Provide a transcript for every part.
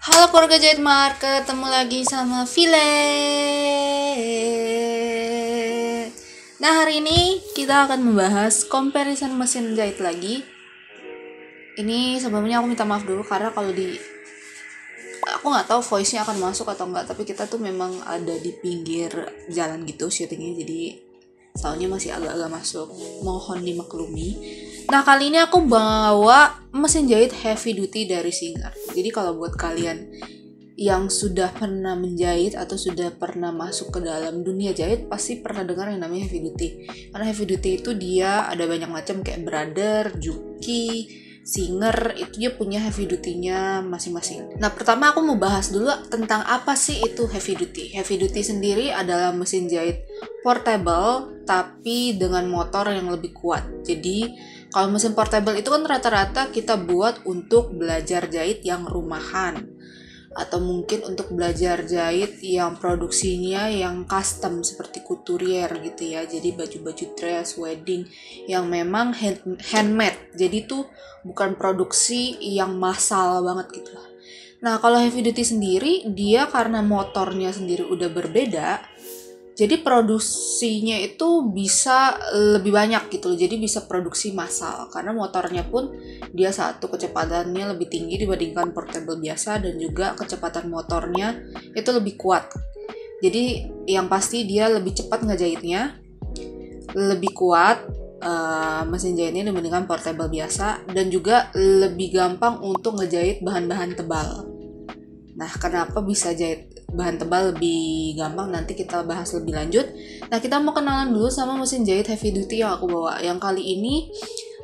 Halo keluarga Jahit Mart, ketemu lagi sama Vile. Nah, hari ini kita akan membahas comparison mesin jahit lagi. Ini sebelumnya aku minta maaf dulu karena kalau aku nggak tahu voice-nya akan masuk atau enggak, tapi kita tuh memang ada di pinggir jalan gitu syutingnya, jadi soundnya masih agak-agak masuk. Mohon dimaklumi. Nah, kali ini aku bawa mesin jahit heavy duty dari Singer. Jadi kalau buat kalian yang sudah pernah menjahit atau sudah pernah masuk ke dalam dunia jahit pasti pernah dengar yang namanya heavy duty. Karena heavy duty itu dia ada banyak macam kayak Brother, Juki, Singer, itu dia punya heavy duty-nya masing-masing. Nah, pertama aku mau bahas dulu tentang apa sih itu heavy duty. Heavy duty sendiri adalah mesin jahit portable tapi dengan motor yang lebih kuat. Jadi kalau mesin portable itu kan rata-rata kita buat untuk belajar jahit yang rumahan, atau mungkin untuk belajar jahit yang produksinya yang custom seperti couturier gitu ya. Jadi baju-baju dress, wedding yang memang handmade. Jadi tuh bukan produksi yang massal banget gitu lah. Nah, kalau heavy duty sendiri dia karena motornya sendiri udah berbeda, jadi produksinya itu bisa lebih banyak gitu loh. Jadi bisa produksi massal karena motornya pun dia satu kecepatannya lebih tinggi dibandingkan portable biasa, dan juga kecepatan motornya itu lebih kuat. Jadi yang pasti dia lebih cepat ngejahitnya, lebih kuat mesin jahitnya dibandingkan portable biasa, dan juga lebih gampang untuk ngejahit bahan-bahan tebal. Nah, kenapa bisa jahit bahan tebal lebih gampang, nanti kita bahas lebih lanjut. Nah, kita mau kenalan dulu sama mesin jahit heavy duty yang aku bawa. Yang kali ini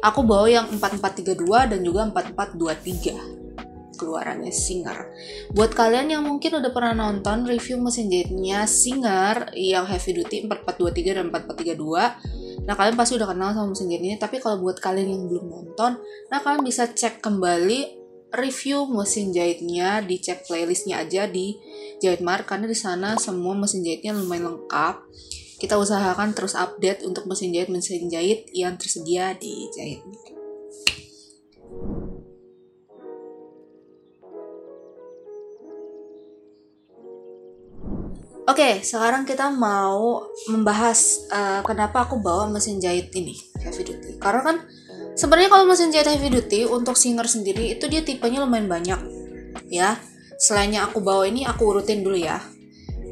aku bawa yang 4432 dan juga 4423. Keluarannya Singer. Buat kalian yang mungkin udah pernah nonton review mesin jahitnya Singer yang heavy duty 4423 dan 4432, nah kalian pasti udah kenal sama mesin jahit ini. Tapi kalau buat kalian yang belum nonton, nah kalian bisa cek kembali review mesin jahitnya, dicek playlistnya aja di Jahit Mart, karena di sana semua mesin jahitnya lumayan lengkap. Kita usahakan terus update untuk mesin jahit yang tersedia di Jahit Mart. Oke, sekarang kita mau membahas kenapa aku bawa mesin jahit ini heavy duty. Karena kan sebenarnya kalau mesin jahit heavy duty untuk Singer sendiri itu dia tipenya lumayan banyak ya. Selainnya aku bawa ini, aku urutin dulu ya.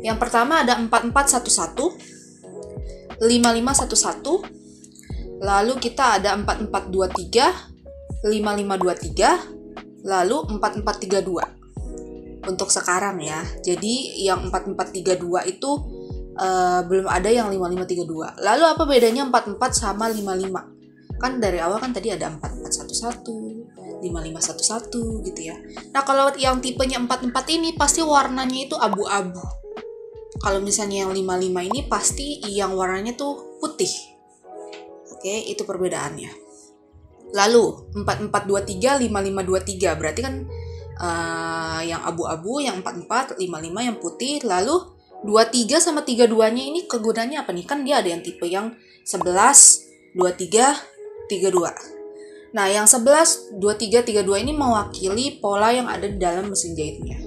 Yang pertama ada 4411, 5511, lalu kita ada 4423, 5523, lalu 4432. Untuk sekarang ya. Jadi yang 4432 itu belum ada yang 5532. Lalu apa bedanya 44 sama 55? Kan dari awal kan tadi ada 4411, 5511 gitu ya. Nah, kalau yang tipenya 44 ini pasti warnanya itu abu-abu. Kalau misalnya yang 55 ini pasti yang warnanya tuh putih. Oke, itu perbedaannya. Lalu 4423, 5523 berarti kan yang abu-abu, yang 44, 55 yang putih. Lalu 23 sama 32-nya ini kegunaannya apa nih? Kan dia ada yang tipe yang 11, 23, 32. Nah, yang 11, 23, 32 ini mewakili pola yang ada di dalam mesin jahitnya.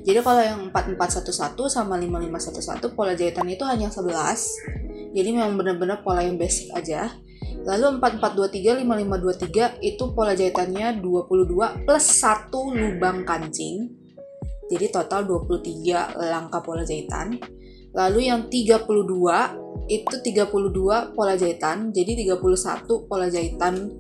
Jadi kalau yang 4411 sama 5511 pola jahitan itu hanya 11. Jadi memang benar-benar pola yang basic aja. Lalu 4423, 5523 itu pola jahitannya 22 plus 1 lubang kancing. Jadi total 23 langkah pola jahitan. Lalu yang 32 itu 32 pola jahitan, jadi 31 pola jahitan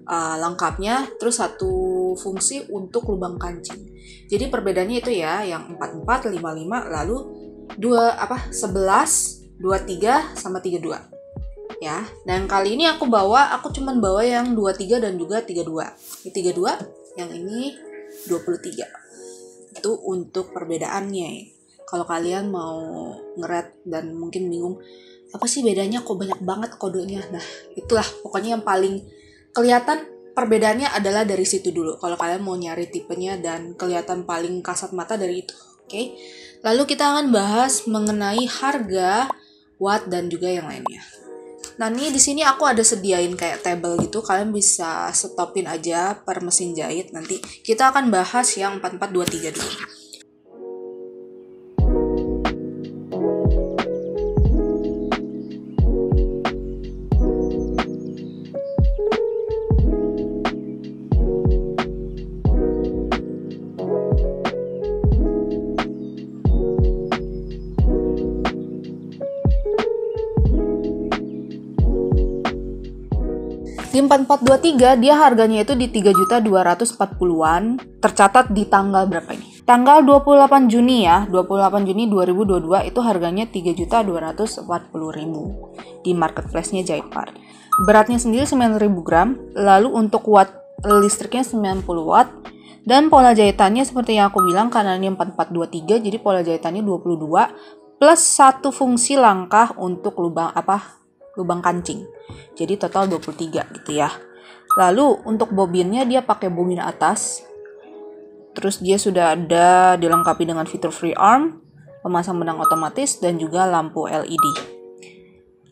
lengkapnya, terus satu fungsi untuk lubang kancing. Jadi perbedaannya itu ya, yang 44, 55, lalu 11, 23 sama 32. Ya, dan kali ini aku cuman bawa yang 23 dan juga 32. Ini 32, yang ini 23. Itu untuk perbedaannya. Kalau kalian mau ngeret dan mungkin bingung, apa sih bedanya kok banyak banget kodenya? Nah, itulah pokoknya yang paling kelihatan perbedaannya adalah dari situ dulu. Kalau kalian mau nyari tipenya dan kelihatan paling kasat mata dari itu. Oke. Lalu kita akan bahas mengenai harga, watt, dan juga yang lainnya. Nah, nih di sini aku ada sediain kayak table gitu, kalian bisa stopin aja per mesin jahit. Nanti kita akan bahas yang 4423 dulu. Di 4423 dia harganya itu di 3.240.000-an, tercatat di tanggal berapa ini? Tanggal 28 Juni ya, 28 Juni 2022 itu harganya 3.240.000 di marketplace-nya Jaipart. Beratnya sendiri 9.000 gram, lalu untuk watt listriknya 90 watt, dan pola jahitannya seperti yang aku bilang karena ini 4423 jadi pola jahitannya 22 plus satu fungsi langkah untuk lubang kancing. Jadi total 23 gitu ya. Lalu untuk bobinnya dia pakai bobin atas. Terus dia sudah ada dilengkapi dengan fitur free arm, pemasang benang otomatis dan juga lampu LED.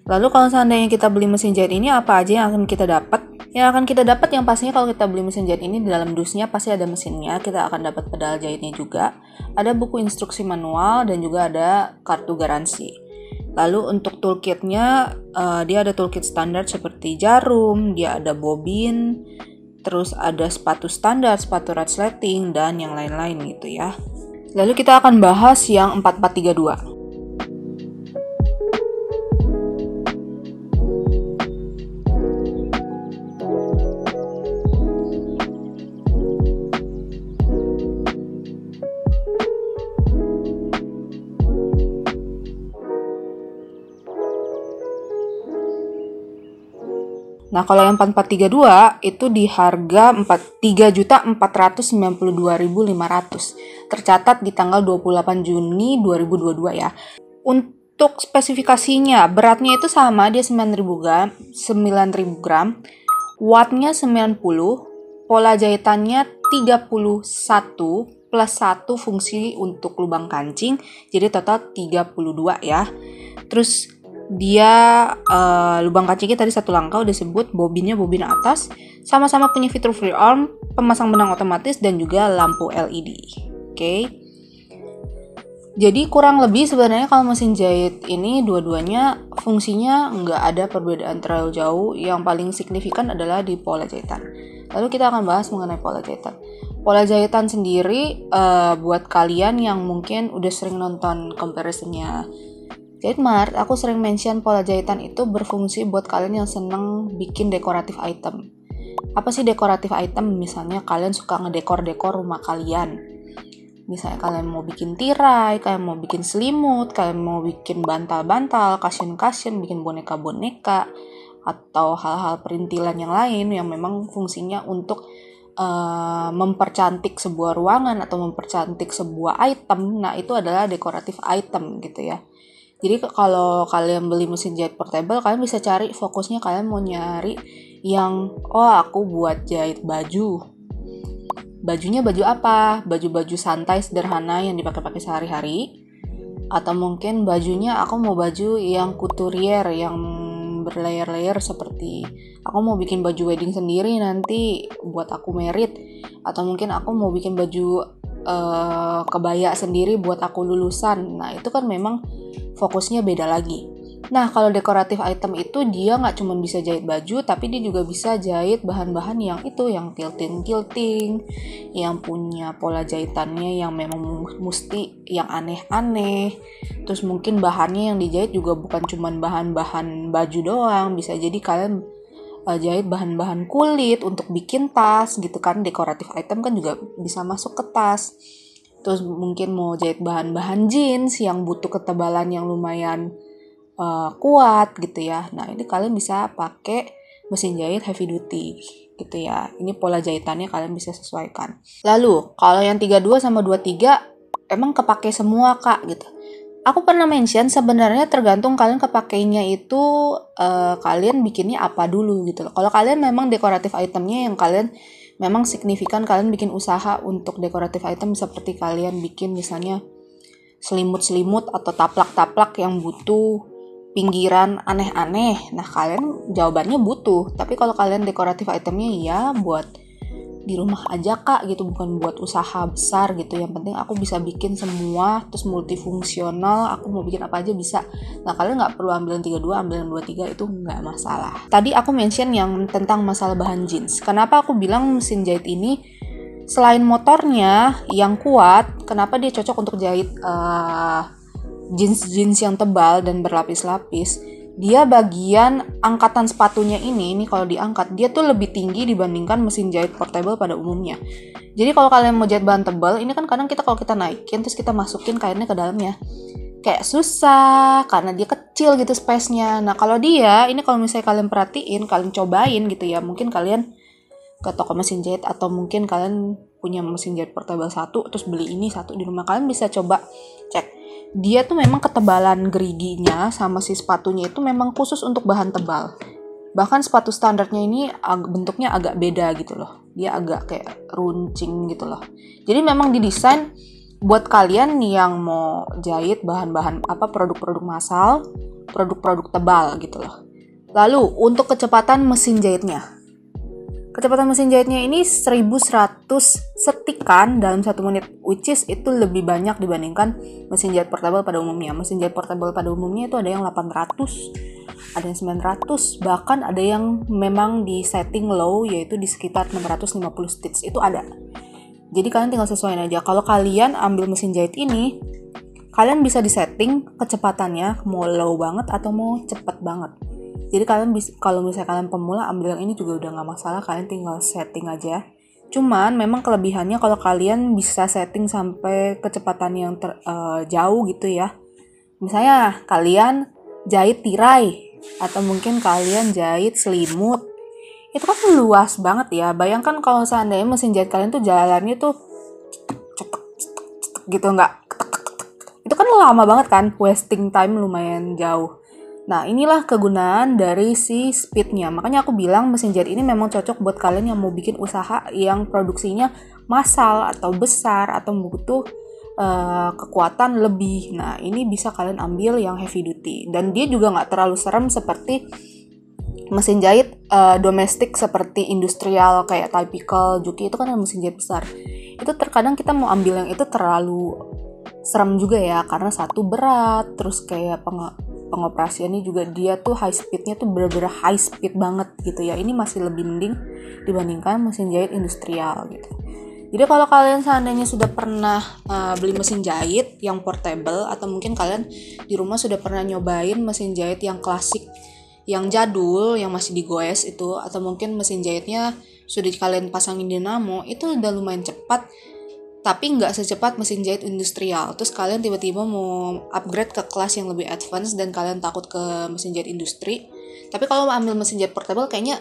Lalu kalau seandainya kita beli mesin jahit ini apa aja yang akan kita dapat? Yang akan kita dapat yang pastinya kalau kita beli mesin jahit ini di dalam dusnya pasti ada mesinnya, kita akan dapat pedal jahitnya juga, ada buku instruksi manual dan juga ada kartu garansi. Lalu untuk toolkitnya dia ada toolkit standar seperti jarum, dia ada bobin, terus ada sepatu standar, sepatu resleting dan yang lain-lain gitu ya. Lalu kita akan bahas yang 4432. Nah, kalau yang 4432 itu di harga 3.492.500. Tercatat di tanggal 28 Juni 2022 ya. Untuk spesifikasinya, beratnya itu sama, dia 9.000 gram, wattnya 90, pola jahitannya 31 plus 1 fungsi untuk lubang kancing, jadi total 32 ya. Terus dia lubang kancingnya tadi satu langkah udah sebut, bobinnya bobin atas, sama-sama punya fitur free arm, pemasang benang otomatis dan juga lampu LED. Oke. Jadi kurang lebih sebenarnya kalau mesin jahit ini dua-duanya fungsinya nggak ada perbedaan terlalu jauh. Yang paling signifikan adalah di pola jahitan. Lalu kita akan bahas mengenai pola jahitan. Pola jahitan sendiri buat kalian yang mungkin udah sering nonton comparisonnya Jaitmart, aku sering mention pola jahitan itu berfungsi buat kalian yang seneng bikin dekoratif item. Apa sih dekoratif item? Misalnya kalian suka ngedekor-dekor rumah kalian. Misalnya kalian mau bikin tirai, kalian mau bikin selimut, kalian mau bikin bantal-bantal, cushion-cushion, bikin boneka-boneka, atau hal-hal perintilan yang lain yang memang fungsinya untuk mempercantik sebuah ruangan atau mempercantik sebuah item. Nah, itu adalah dekoratif item gitu ya. Jadi kalau kalian beli mesin jahit portable, kalian bisa cari fokusnya kalian mau nyari yang aku buat jahit baju. Bajunya baju apa? Baju-baju santai sederhana yang dipakai sehari-hari. Atau mungkin bajunya aku mau baju yang couturier yang berlayer-layer seperti aku mau bikin baju wedding sendiri nanti buat aku merit. Atau mungkin aku mau bikin baju kebaya sendiri buat aku lulusan. Nah, itu kan memang fokusnya beda lagi. Nah, kalau dekoratif item itu dia nggak cuma bisa jahit baju, tapi dia juga bisa jahit bahan-bahan yang quilting, yang punya pola jahitannya yang memang mesti yang aneh-aneh. Terus mungkin bahannya yang dijahit juga bukan cuma bahan-bahan baju doang, bisa jadi kalian jahit bahan-bahan kulit untuk bikin tas gitu kan. Dekoratif item kan juga bisa masuk ke tas. Terus mungkin mau jahit bahan-bahan jeans yang butuh ketebalan yang lumayan kuat gitu ya. Nah, ini kalian bisa pakai mesin jahit heavy duty gitu ya. Ini pola jahitannya kalian bisa sesuaikan. Lalu kalau yang 32 sama 23 emang kepake semua kak gitu. Aku pernah mention sebenarnya tergantung kalian kepakainya itu kalian bikinnya apa dulu gitu loh. Kalau kalian memang dekoratif itemnya yang kalian memang signifikan, kalian bikin usaha untuk dekoratif item seperti kalian bikin misalnya selimut-selimut atau taplak-taplak yang butuh pinggiran aneh-aneh. Nah, kalian jawabannya butuh. Tapi kalau kalian dekoratif itemnya ya buat di rumah aja kak gitu, bukan buat usaha besar gitu. Yang penting aku bisa bikin semua, terus multifungsional, aku mau bikin apa aja bisa. Nah, kalian nggak perlu ambil yang 32, ambil yang 23, itu nggak masalah. Tadi aku mention yang tentang masalah bahan jeans. Kenapa aku bilang mesin jahit ini selain motornya yang kuat, kenapa dia cocok untuk jahit jeans yang tebal dan berlapis-lapis? dia bagian angkatan sepatunya ini kalau diangkat, dia tuh lebih tinggi dibandingkan mesin jahit portable pada umumnya. Jadi kalau kalian mau jahit bahan tebal, ini kan kadang kalau kita naikin terus kita masukin kainnya ke dalamnya, kayak susah karena dia kecil gitu space-nya. Nah kalau dia, ini kalau misalnya kalian perhatiin, kalian cobain gitu ya, mungkin kalian ke toko mesin jahit atau mungkin kalian punya mesin jahit portable satu, terus beli ini satu di rumah, kalian bisa coba cek. Dia tuh memang ketebalan geriginya sama si sepatunya itu memang khusus untuk bahan tebal. Bahkan sepatu standarnya ini bentuknya agak beda gitu loh. Dia agak kayak runcing gitu loh. Jadi memang didesain buat kalian yang mau jahit bahan-bahan produk-produk massal, produk-produk tebal gitu loh. Lalu untuk kecepatan mesin jahitnya. Kecepatan mesin jahitnya ini 1100 setikan dalam 1 menit, which is itu lebih banyak dibandingkan mesin jahit portable pada umumnya. Mesin jahit portable pada umumnya itu ada yang 800, ada yang 900, bahkan ada yang memang di setting low, yaitu di sekitar 650 stitch, itu ada. Jadi kalian tinggal sesuaiin aja. Kalau kalian ambil mesin jahit ini, kalian bisa disetting kecepatannya mau low banget atau mau cepet banget. Jadi kalian bisa, kalau misalnya kalian pemula ambil yang ini juga udah nggak masalah, kalian tinggal setting aja. Cuman memang kelebihannya kalau kalian bisa setting sampai kecepatan yang jauh gitu ya. Misalnya kalian jahit tirai atau mungkin kalian jahit selimut, itu kan luas banget ya. Bayangkan kalau seandainya mesin jahit kalian tuh jalannya tuh cetek gitu, nggak, itu kan lama banget kan, wasting time lumayan jauh. Nah, inilah kegunaan dari si speednya. Makanya aku bilang mesin jahit ini memang cocok buat kalian yang mau bikin usaha yang produksinya massal atau besar atau butuh kekuatan lebih. Nah, ini bisa kalian ambil yang heavy duty. Dan dia juga nggak terlalu serem seperti mesin jahit domestik seperti industrial kayak Typical, Juki, itu kan mesin jahit besar. Itu terkadang kita mau ambil yang itu terlalu serem juga ya, karena satu berat, terus kayak pengoperasiannya juga dia tuh high speednya tuh bener-bener high speed banget gitu ya. Ini masih lebih mending dibandingkan mesin jahit industrial gitu. Jadi kalau kalian seandainya sudah pernah beli mesin jahit yang portable, atau mungkin kalian di rumah sudah pernah nyobain mesin jahit yang klasik, yang jadul, yang masih digoes itu, atau mungkin mesin jahitnya sudah kalian pasangin dinamo, itu udah lumayan cepat, tapi nggak secepat mesin jahit industrial. Terus kalian tiba-tiba mau upgrade ke kelas yang lebih advance dan kalian takut ke mesin jahit industri. Tapi kalau ambil mesin jahit portable kayaknya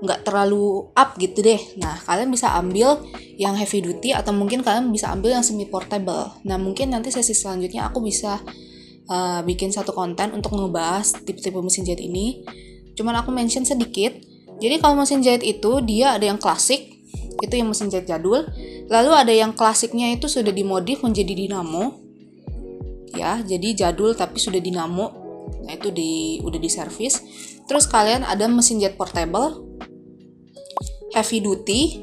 nggak terlalu up gitu deh. Nah, kalian bisa ambil yang heavy duty atau mungkin kalian bisa ambil yang semi portable. Nah, mungkin nanti sesi selanjutnya aku bisa bikin satu konten untuk ngebahas tipe-tipe mesin jahit ini. Cuman aku mention sedikit. Jadi kalau mesin jahit itu dia ada yang klasik, itu yang mesin jahit jadul. Lalu ada yang klasiknya itu sudah dimodif menjadi dinamo. Ya, jadi jadul tapi sudah dinamo. Nah, itu udah diservis. Terus kalian ada mesin jahit portable, heavy duty,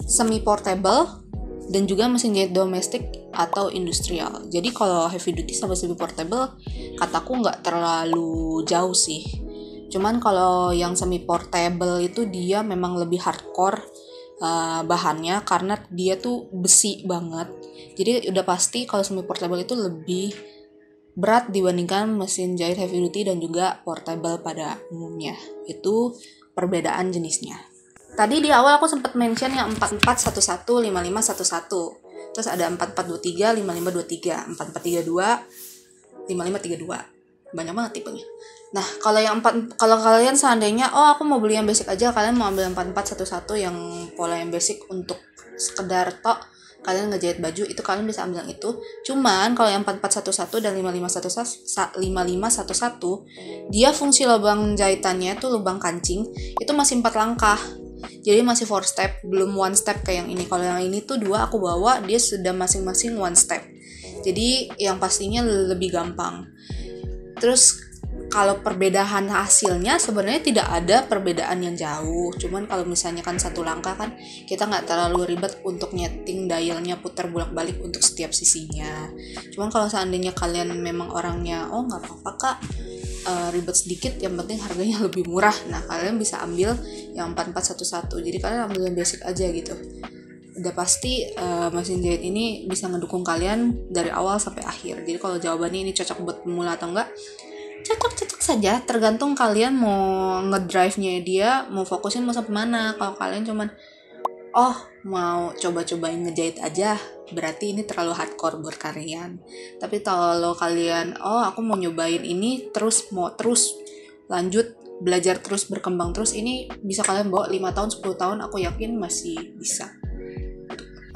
semi portable, dan juga mesin jahit domestik atau industrial. Jadi kalau heavy duty sama semi portable kataku nggak terlalu jauh sih. Cuman kalau yang semi portable itu dia memang lebih hardcore bahannya, karena dia tuh besi banget. Jadi udah pasti kalau semi portable itu lebih berat dibandingkan mesin jahit heavy duty dan juga portable pada umumnya. Itu perbedaan jenisnya. Tadi di awal aku sempat mention yang 4411, 5511. Terus ada 4423, 5523, 4432, 5532. Banyak banget tipenya. Nah, kalau kalian seandainya aku mau beli yang basic aja, kalian mau ambil yang 4411 yang pola yang basic untuk sekedar kalian ngejahit baju, itu kalian bisa ambil yang itu. Cuman kalau yang 4411 dan 5511 dia fungsi lubang jahitannya tuh lubang kancing itu masih 4 langkah. Jadi masih 4 step, belum 1 step kayak yang ini. Kalau yang ini tuh 2 aku bawa, dia sudah masing-masing 1 step. Jadi yang pastinya lebih gampang. Terus kalau perbedaan hasilnya sebenarnya tidak ada perbedaan yang jauh. Cuman kalau misalnya kan 1 langkah kan kita nggak terlalu ribet untuk nyeting dialnya putar bolak-balik untuk setiap sisinya. Cuman kalau seandainya kalian memang orangnya nggak apa-apa kak, ribet sedikit, yang penting harganya lebih murah. Nah, kalian bisa ambil yang 4411. Jadi kalian ambil yang basic aja gitu. Udah pasti mesin jahit ini bisa ngedukung kalian dari awal sampai akhir. Jadi kalau jawabannya ini cocok buat pemula atau enggak, cocok saja, tergantung kalian mau ngedrive-nya dia, mau fokusin mau sampai mana. Kalau kalian cuman mau coba-cobain ngejahit aja, berarti ini terlalu hardcore buat kalian. Tapi kalau kalian aku mau nyobain ini mau terus lanjut belajar terus, berkembang terus, ini bisa kalian bawa 5 tahun 10 tahun, aku yakin masih bisa.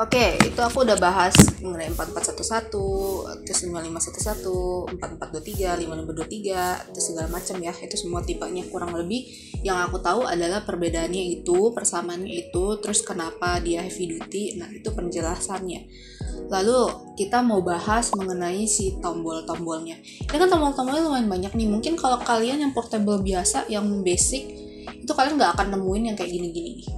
Oke, itu aku udah bahas mengenai 4411, terus 5511, 4423, 5523, terus segala macam ya. Itu semua tipenya kurang lebih yang aku tahu adalah perbedaannya itu, persamaannya itu, terus kenapa dia heavy duty. Nah, itu penjelasannya. Lalu kita mau bahas mengenai si tombol-tombolnya. Ini kan tombol-tombolnya lumayan banyak nih. Mungkin kalau kalian yang portable biasa, yang basic, itu kalian nggak akan nemuin yang kayak gini-gini nih.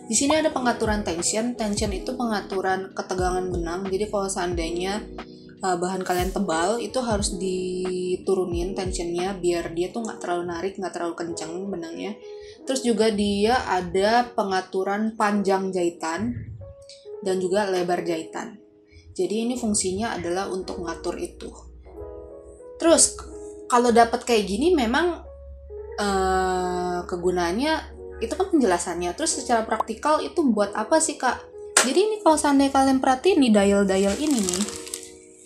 Di sini ada pengaturan tension itu pengaturan ketegangan benang. Jadi kalau seandainya bahan kalian tebal, itu harus diturunin tensionnya biar dia tuh nggak terlalu narik, nggak terlalu kencang benangnya. Terus juga dia ada pengaturan panjang jahitan dan juga lebar jahitan. Jadi ini fungsinya adalah untuk ngatur itu. Terus kalau dapat kayak gini memang kegunaannya itu kan penjelasannya. Terus secara praktikal itu buat apa sih, Kak? Jadi ini kalau seandainya kalian perhatiin di dial-dial ini nih,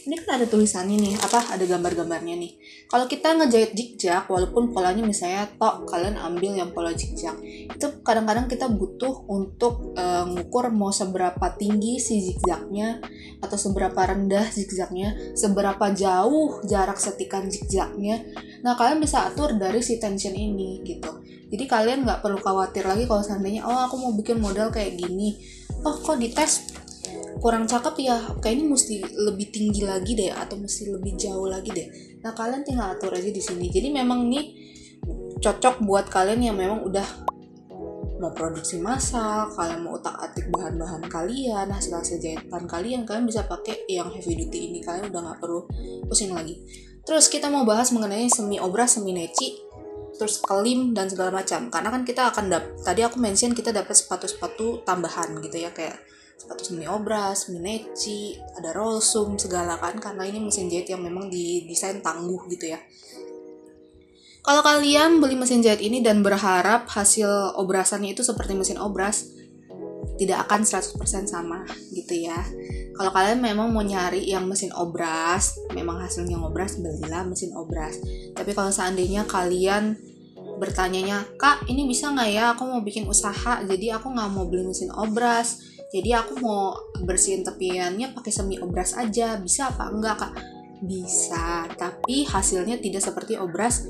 ini kan ada tulisannya nih, ada gambar-gambarnya nih. Kalau kita ngejahit zigzag, walaupun polanya misalnya kalian ambil yang pola zigzag, itu kadang-kadang kita butuh untuk ngukur mau seberapa tinggi si zigzagnya, atau seberapa rendah zigzagnya, seberapa jauh jarak setikan zigzagnya. Nah, kalian bisa atur dari si tension ini gitu. Jadi kalian nggak perlu khawatir lagi kalau seandainya aku mau bikin model kayak gini, kok dites kurang cakep ya, kayaknya mesti lebih tinggi lagi deh, atau mesti lebih jauh lagi deh. Nah, kalian tinggal atur aja di sini. Jadi memang ini cocok buat kalian yang memang udah mau produksi massal, kalian mau utak-atik bahan-bahan kalian, hasil-hasil jahitan kalian bisa pakai yang heavy duty ini. Kalian udah nggak perlu pusing lagi. Terus kita mau bahas mengenai semi obras, semi neci, terus kelim dan segala macam. Karena kan kita akan tadi aku mention kita dapat sepatu-sepatu tambahan gitu ya, kayak sepatu semi obras, semi neci, ada rollsum segala kan, karena ini mesin jahit yang memang didesain tangguh gitu ya. Kalau kalian beli mesin jahit ini dan berharap hasil obrasannya itu seperti mesin obras, tidak akan 100% sama gitu ya. Kalau kalian memang mau nyari yang mesin obras, memang hasilnya obras, belilah mesin obras. Tapi kalau seandainya kalian bertanyanya, Kak, ini bisa nggak ya? Aku mau bikin usaha, jadi aku nggak mau beli mesin obras. Jadi aku mau bersihin tepiannya pakai semi obras aja. Bisa apa enggak, Kak? Bisa, tapi hasilnya tidak seperti obras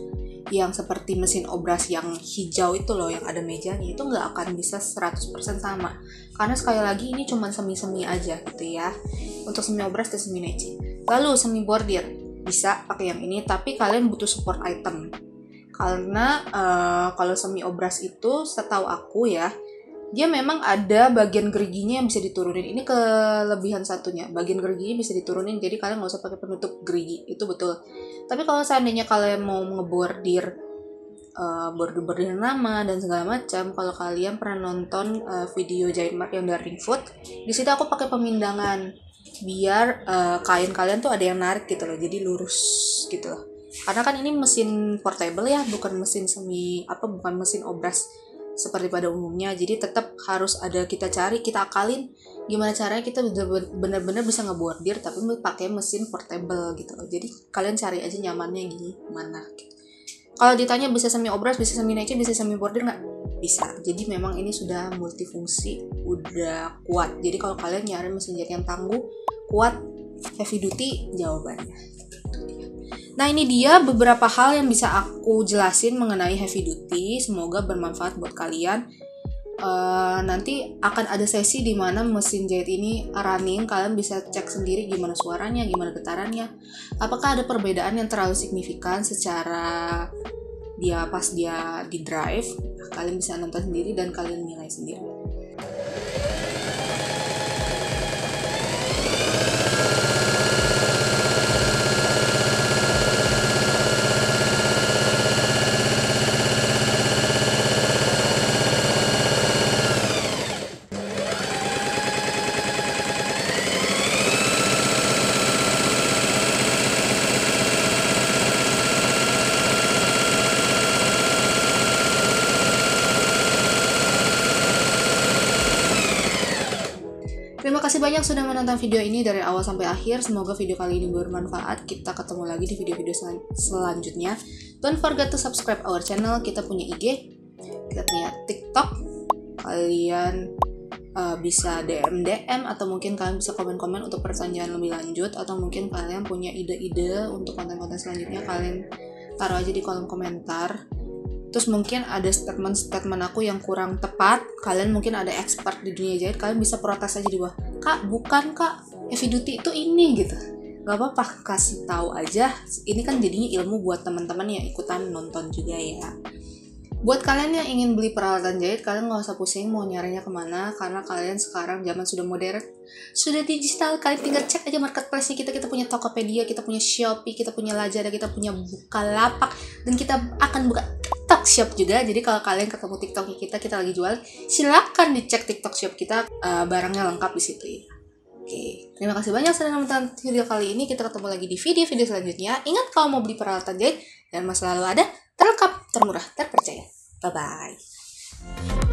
yang seperti mesin obras yang hijau itu loh, yang ada mejanya, itu nggak akan bisa 100% sama. Karena sekali lagi ini cuma semi-semi aja gitu ya. Untuk semi obras dan semi neci. Lalu semi bordir, bisa pakai yang ini, tapi kalian butuh support item. Karena kalau semi obras itu setahu aku ya, dia memang ada bagian geriginya yang bisa diturunin. Ini kelebihan satunya, bagian geriginya bisa diturunin, jadi kalian nggak usah pakai penutup gerigi, itu betul. Tapi kalau seandainya kalian mau ngebordir bordir nama dan segala macam, kalau kalian pernah nonton video jahit mat yang dari Ringfoot, di situ aku pakai pemindangan biar kain kalian tuh ada yang narik gitu loh, jadi lurus gitu loh. Karena kan ini mesin portable ya, bukan mesin bukan mesin obras seperti pada umumnya. Jadi tetap harus ada kita akalin gimana caranya kita benar-benar bisa ngebordir tapi pakai mesin portable gitu loh. Jadi kalian cari aja nyamannya gimana gitu. Kalau ditanya bisa semi obras, bisa semi neci, bisa semi bordir nggak? Bisa. Jadi memang ini sudah multifungsi, udah kuat. Jadi kalau kalian nyari mesin jahit yang tangguh, kuat, heavy duty, jawabannya. Nah, ini dia beberapa hal yang bisa aku jelasin mengenai heavy duty. Semoga bermanfaat buat kalian. Nanti akan ada sesi di mana mesin jahit ini running. Kalian bisa cek sendiri gimana suaranya, gimana getarannya. Apakah ada perbedaan yang terlalu signifikan secara pas dia di drive. Kalian bisa nonton sendiri dan kalian nilai sendiri. banyak sudah menonton video ini dari awal sampai akhir. Semoga video kali ini bermanfaat. Kita ketemu lagi di video-video selanjutnya. Don't forget to subscribe our channel. Kita punya IG, kita punya TikTok. Kalian bisa DM atau mungkin kalian bisa komen-komen untuk pertanyaan lebih lanjut, atau mungkin kalian punya ide-ide untuk konten-konten selanjutnya, kalian taruh aja di kolom komentar. Terus mungkin ada statement aku yang kurang tepat, kalian mungkin ada expert di dunia jahit, kalian bisa protes aja di bawah. Kak, bukan kak, Heavy Duty itu ini gitu. Gak apa-apa, kasih tahu aja. Ini kan jadinya ilmu buat teman-teman yang ikutan nonton juga ya. Buat kalian yang ingin beli peralatan jahit, kalian gak usah pusing mau nyarinya kemana, karena kalian sekarang zaman sudah modern, sudah digital. Kalian tinggal cek aja marketplace kita punya Tokopedia, kita punya Shopee, kita punya Lazada, kita punya Bukalapak, dan kita akan buka TikTok Shop juga. Jadi kalau kalian ketemu TikTok kita lagi jual, silakan dicek TikTok Shop kita, barangnya lengkap di situ ya. Oke, terima kasih banyak sudah nonton video kali ini. Kita ketemu lagi di video-video selanjutnya. Ingat, kalau mau beli peralatan jahit dan mas selalu ada, terlengkap, termurah, terpercaya. Bye-bye.